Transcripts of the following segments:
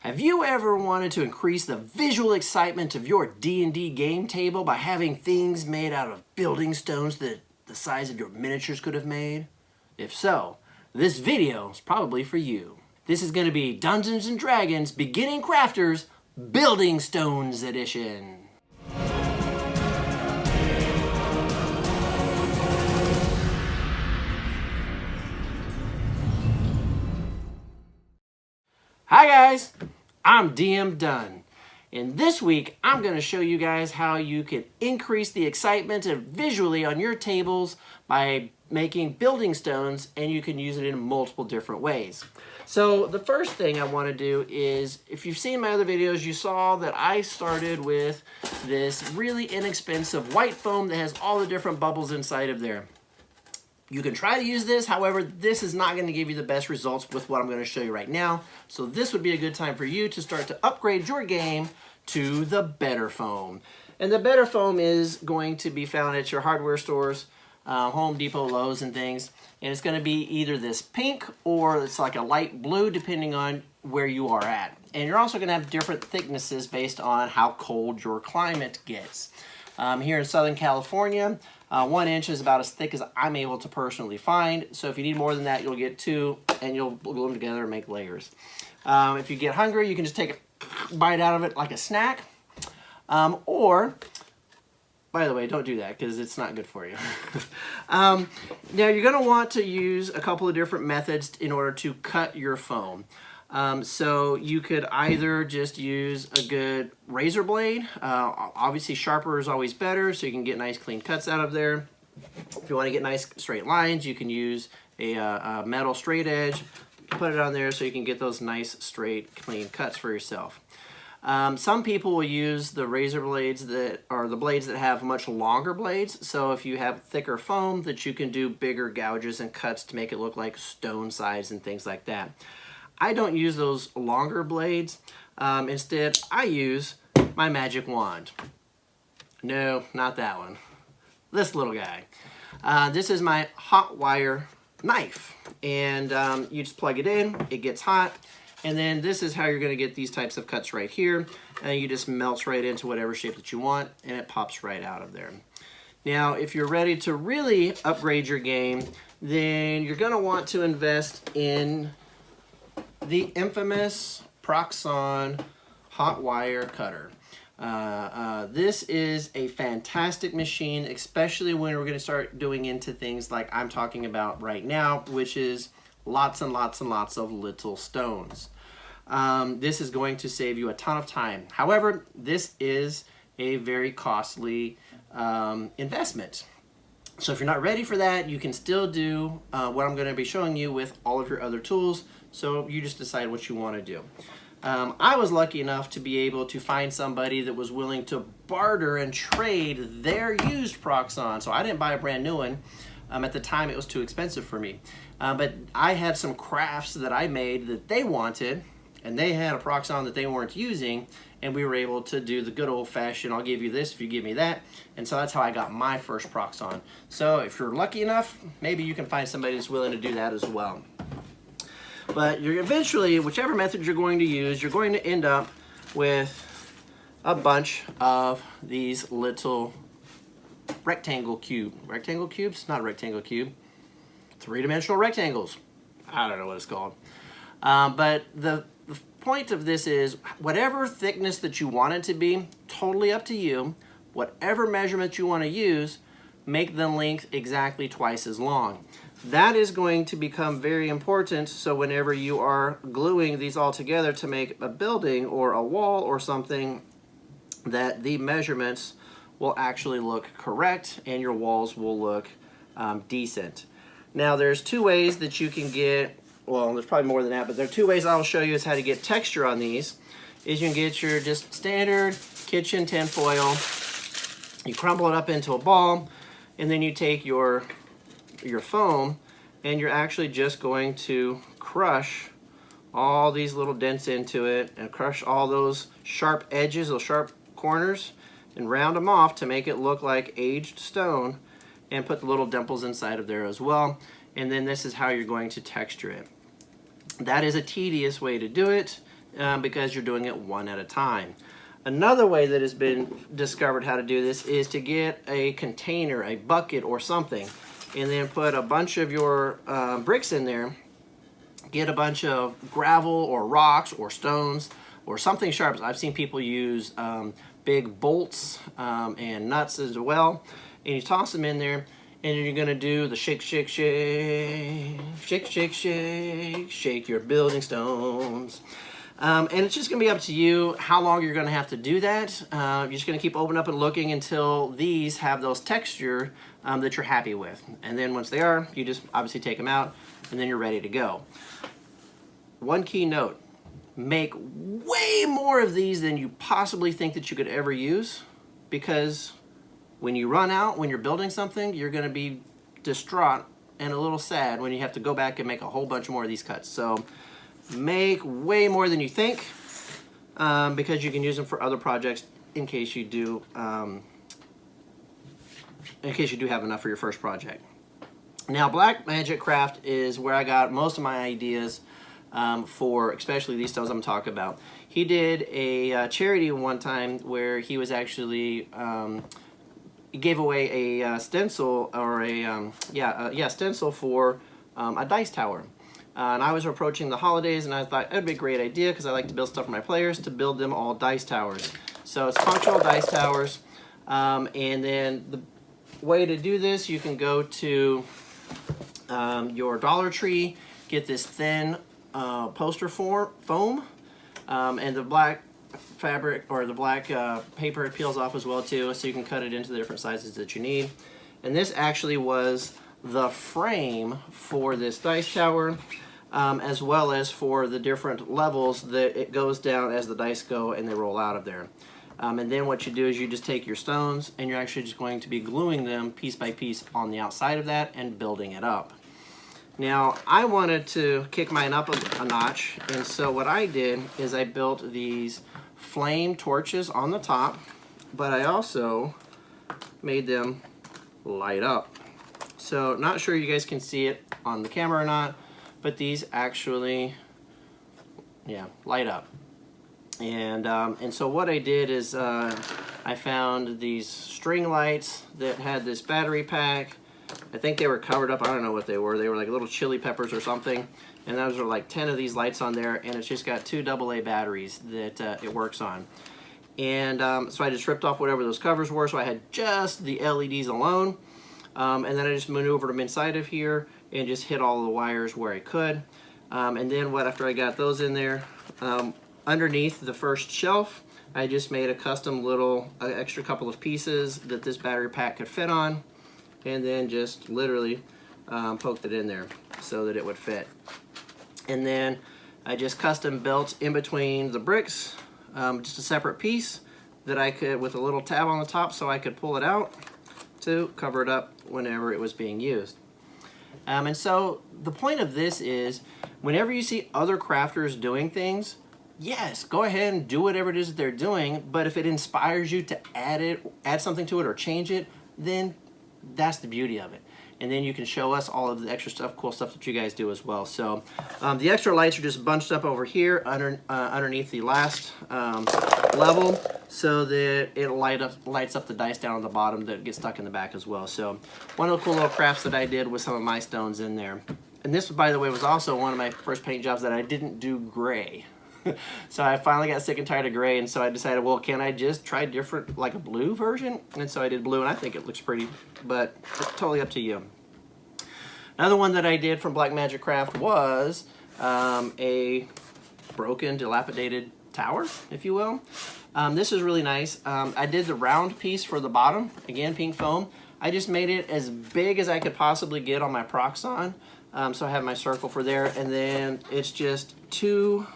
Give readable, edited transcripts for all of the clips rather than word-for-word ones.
Have you ever wanted to increase the visual excitement of your D&D game table by having things made out of building stones that the size of your miniatures could have made? If so, this video is probably for you. This is going to be Dungeons & Dragons Beginning Crafters Building Stones Edition. Hi guys, I'm DM Dunn, and this week I'm going to show you guys how you can increase the excitement visually on your tables by making building stones, and you can use it in multiple different ways. So the first thing I want to do is, if you've seen my other videos, you saw that I started with this really inexpensive white foam that has all the different bubbles inside of there. You can try to use this, however, this is not going to give you the best results with what I'm going to show you right now. So this would be a good time for you to start to upgrade your game to the better foam. And the better foam is going to be found at your hardware stores, Home Depot, Lowe's, and things. And it's going to be either this pink or it's like a light blue, depending on where you are at. And you're also going to have different thicknesses based on how cold your climate gets. Here in Southern California, 1 inch is about as thick as I'm able to personally find. So if you need more than that, you'll get 2, and you'll glue them together and make layers. If you get hungry, you can just take a bite out of it like a snack. Or, by the way, don't do that because it's not good for you. Now you're going to want to use a couple of different methods in order to cut your foam. So you could either just use a good razor blade. Obviously sharper is always better, so you can get nice clean cuts out of there. If you want to get nice straight lines, you can use a metal straight edge. Put it on there so you can get those nice straight clean cuts for yourself. Some people will use the razor blades that are the blades that have much longer blades. So if you have thicker foam, that you can do bigger gouges and cuts to make it look like stone size and things like that. I don't use those longer blades. Instead, I use my magic wand. No, not that one. This little guy. This is my hot wire knife. And you just plug it in, it gets hot. And then this is how you're going to get these types of cuts right here. And you just melts right into whatever shape that you want, and it pops right out of there. Now, if you're ready to really upgrade your game, then you're going to want to invest in the infamous Proxxon hot wire cutter. This is a fantastic machine, especially when we're going to start doing into things like I'm talking about right now, which is lots and lots and lots of little stones. This is going to save you a ton of time. However, this is a very costly investment. So if you're not ready for that, you can still do what I'm going to be showing you with all of your other tools. So you just decide what you want to do. I was lucky enough to be able to find somebody that was willing to barter and trade their used Proxxon. So I didn't buy a brand new one. At the time, it was too expensive for me. But I had some crafts that I made that they wanted, and they had a Proxxon that they weren't using, and we were able to do the good old-fashioned, I'll give you this if you give me that. And so that's how I got my first Proxxon. So if you're lucky enough, maybe you can find somebody that's willing to do that as well. But you're eventually, whichever method you're going to use, you're going to end up with a bunch of these little rectangle cubes, not a rectangle cube, three-dimensional rectangles. I don't know what it's called. But the point of this is whatever thickness that you want it to be, totally up to you. Whatever measurement you want to use, make the length exactly twice as long. That is going to become very important, so whenever you are gluing these all together to make a building or a wall or something, that the measurements will actually look correct and your walls will look decent. Now there's 2 ways that you can get, well, there's probably more than that, but there are 2 ways I'll show you is how to get texture on these. Is you can get your just standard kitchen tin foil, you crumble it up into a ball, and then you take your foam, and you're actually just going to crush all these little dents into it and crush all those sharp edges, those sharp corners, and round them off to make it look like aged stone, and put the little dimples inside of there as well. And then this is how you're going to texture it. That is a tedious way to do it. because you're doing it one at a time. Another way that has been discovered how to do this is to get a container, a bucket or something, and then put a bunch of your bricks in there. Get a bunch of gravel or rocks or stones or something sharp. I've seen people use big bolts and nuts as well, and you toss them in there, and you're gonna do the shake, shake, shake, shake, shake, shake, shake your building stones. And it's just gonna be up to you how long you're gonna have to do that. You're just gonna keep opening up and looking until these have those texture that you're happy with. And then once they are, you just obviously take them out, and then you're ready to go. One key note, make way more of these than you possibly think that you could ever use, because when you run out, when you're building something, you're gonna be distraught and a little sad when you have to go back and make a whole bunch more of these cuts. So make way more than you think, because you can use them for other projects in case you do have enough for your first project. Now, Black Magic Craft is where I got most of my ideas for especially these stones I'm talking about. He did a charity one time where he was actually gave away a stencil or a stencil for a dice tower. And I was approaching the holidays, and I thought it'd be a great idea, because I like to build stuff for my players, to build them all dice towers. So it's functional dice towers. And then the way to do this, you can go to your Dollar Tree, get this thin poster foam, and the black fabric or the black paper, it peels off as well too, so you can cut it into the different sizes that you need. And this actually was the frame for this dice tower, as well as for the different levels that it goes down as the dice go and they roll out of there. And then what you do is you just take your stones, and you're actually just going to be gluing them piece by piece on the outside of that and building it up. Now, I wanted to kick mine up a notch, and so what I did is I built these flame torches on the top, but I also made them light up. So, not sure you guys can see it on the camera or not, but these actually, light up. And so what I did is I found these string lights that had this battery pack. I think they were covered up. I don't know what they were. They were like little chili peppers or something. And those are like 10 of these lights on there, and it's just got 2 AA batteries that it works on. And so I just ripped off whatever those covers were, so I had just the LEDs alone. And then I just maneuvered them inside of here and just hit all the wires where I could. And then after I got those in there, underneath the first shelf, I just made a custom little extra couple of pieces that this battery pack could fit on, and then just literally poked it in there so that it would fit. And then I just custom built in between the bricks just a separate piece that I could, with a little tab on the top, so I could pull it out to cover it up whenever it was being used. And so the point of this is, whenever you see other crafters doing things, yes, go ahead and do whatever it is that they're doing, but if it inspires you to add something to it or change it, then that's the beauty of it. And then you can show us all of the extra stuff, cool stuff that you guys do as well. So the extra lights are just bunched up over here underneath the last level, so that it lights up the dice down on the bottom that get stuck in the back as well. So one of the cool little crafts that I did with some of my stones in there. And this, by the way, was also one of my first paint jobs that I didn't do gray. So I finally got sick and tired of gray, and so I decided, well, can I just try different, like a blue version? And so I did blue, and I think it looks pretty, but it's totally up to you. Another one that I did from Black Magic Craft was a broken, dilapidated tower, if you will. This is really nice. I did the round piece for the bottom, again, pink foam. I just made it as big as I could possibly get on my Proxon. So I have my circle for there, and then it's just 2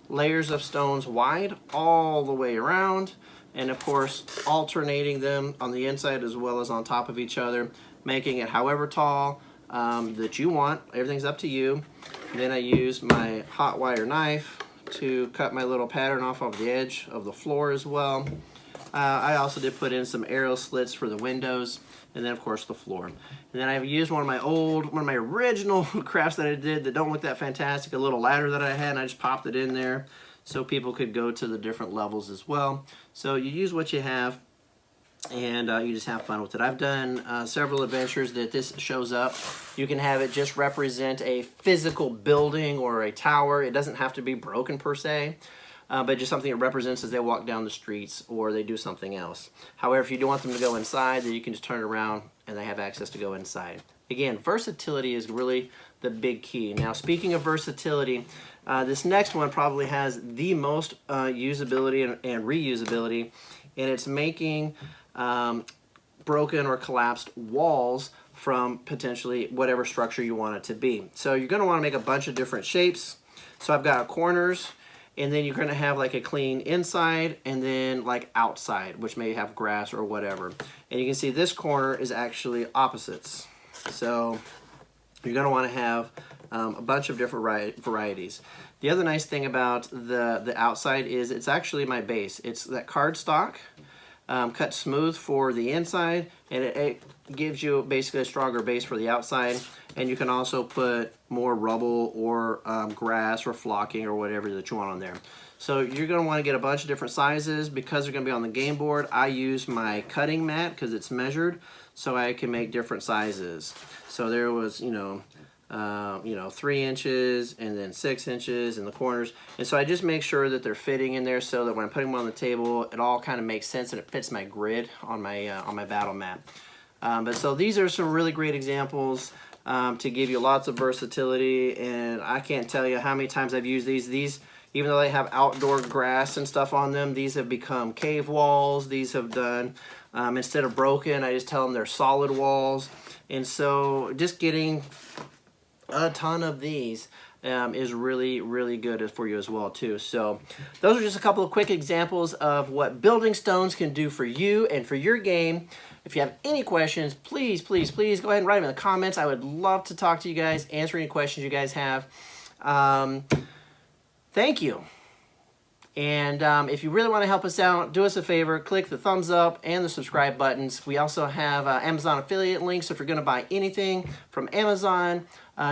layers of stones wide all the way around, and of course alternating them on the inside as well as on top of each other, making it however tall that you want. Everything's up to you. Then I used my hot wire knife to cut my little pattern off of the edge of the floor as well. I also did put in some arrow slits for the windows, and then of course the floor. And then I've used one of my original crafts that I did that don't look that fantastic, a little ladder that I had, and I just popped it in there so people could go to the different levels as well. So you use what you have, and you just have fun with it. I've done several adventures that this shows up. You can have it just represent a physical building or a tower. It doesn't have to be broken per se, but just something that represents as they walk down the streets or they do something else. However, if you do want them to go inside, then you can just turn it around and they have access to go inside. Again, versatility is really the big key. Now, speaking of versatility, this next one probably has the most usability and reusability, and it's making broken or collapsed walls from potentially whatever structure you want it to be. So you're going to want to make a bunch of different shapes. So I've got corners, and then you're going to have like a clean inside and then like outside, which may have grass or whatever. And you can see this corner is actually opposites. So you're going to want to have a bunch of different varieties. The other nice thing about the outside is it's actually my base. It's that cardstock cut smooth for the inside, and it gives you basically a stronger base for the outside. And you can also put more rubble or grass or flocking or whatever that you want on there. So you're going to want to get a bunch of different sizes. Because they're going to be on the game board, I use my cutting mat because it's measured, so I can make different sizes. So there was, 3 inches and then 6 inches in the corners. And so I just make sure that they're fitting in there so that when I put them on the table, it all kind of makes sense and it fits my grid on my battle map. But so these are some really great examples to give you lots of versatility, and I can't tell you how many times I've used these. Even though they have outdoor grass and stuff on them, these have become cave walls. These have done, instead of broken, I just tell them they're solid walls. And so just getting a ton of these is really, really good for you as well too. So those are just a couple of quick examples of what building stones can do for you and for your game. If you have any questions, please, please, please go ahead and write them in the comments. I would love to talk to you guys, answer any questions you guys have. Thank you. And if you really want to help us out, do us a favor, click the thumbs up and the subscribe buttons. We also have Amazon affiliate links. So if you're going to buy anything from Amazon,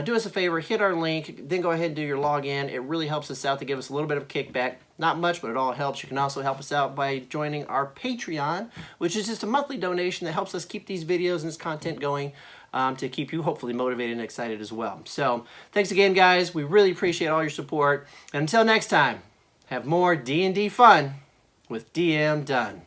do us a favor, hit our link, then go ahead and do your login. It really helps us out to give us a little bit of a kickback. Not much, but it all helps. You can also help us out by joining our Patreon, which is just a monthly donation that helps us keep these videos and this content going to keep you hopefully motivated and excited as well. So thanks again, guys. We really appreciate all your support. And until next time, have more D&D fun with DM Done.